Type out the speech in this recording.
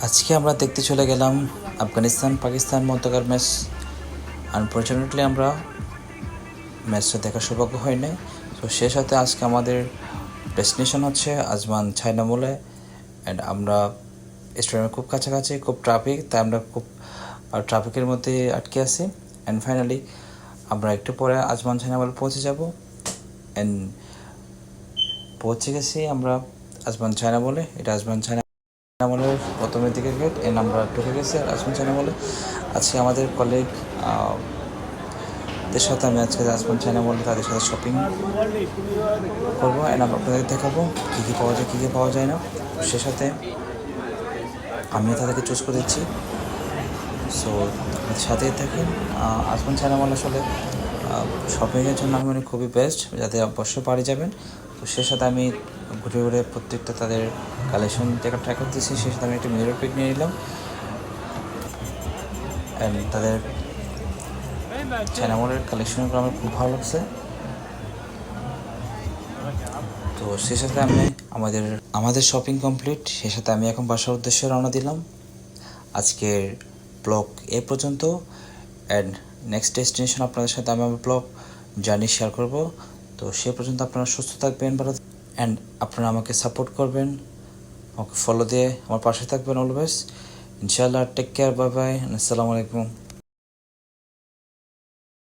আজকে আমরা দেখতে চলে গেলাম আফগানিস্তান পাকিস্তান মধ্যকার ম্যাচ। আনফর্চুনেটলি আমরা ম্যাচটা দেখার সৌভাগ্য হয় নাই। তো সে সাথে আজকে আমাদের ডেস্টিনেশন হচ্ছে আজমান চায়না মলে। অ্যান্ড আমরা স্টেডিয়ামের খুব কাছাকাছি, খুব ট্রাফিক, তাই আমরা খুব ট্রাফিকের মধ্যে আটকে আছি। অ্যান্ড ফাইনালি আমরা একটু পরে আজমান চায়না মলে পৌঁছে যাব। অ্যান্ড পৌঁছে গেছি আমরা আজমান চায়না মলে। এটা আজমান চায়না মলের প্রথমের দিকে গেট। আমরা ঢুকে গেছি আজমান চায়না মলে। আজকে আমাদের কলিগ দের সাথে আমি আজকে আজমান চায়না মলে তাদের সাথে শপিং করবো। অ্যান্ড আমরা আপনাদের দেখাবো কী কী পাওয়া যায়, কী কী পাওয়া যায় না। সে সাথে আমিও তাদেরকে চুজ করে দিচ্ছি। সো সাথেই থাকেন। আজমান চায়না মল আসলে শপিংয়ের জন্য আমি মনে খুবই বেস্ট, যাতে অবশ্যই পারে যাবেন। তো সে সাথে আমি ঘুরে ঘুরে প্রত্যেকটা তাদের কালেকশন দেখা ট্রাই করতেছি। সে সাথে আমি একটা মিরর পিক নিয়ে নিলাম। অ্যান্ড তাদের চায়না মলের কালেকশনগুলো আমার খুব ভালো লাগছে। তো সে সাথে আমি আমাদের শপিং কমপ্লিট। সে সাথে আমি এখন বাসার উদ্দেশ্যে রওনা দিলাম। আজকের ব্লগ এ পর্যন্ত। অ্যান্ড নেক্সট ডেস্টিনেশন আপনাদের সাথে আমি আমার ব্লগ জার্নি শেয়ার করব। তো সে পর্যন্ত আপনারা সুস্থ থাকবেন, ভালো। অ্যান্ড আপনারা আমাকে সাপোর্ট করবেন, আমাকে ফলো দিয়ে আমার পাশে থাকবেন অলওয়েজ। ইনশাআল্লাহ। টেক কেয়ার, বাই বাই, আসসালামু আলাইকুম।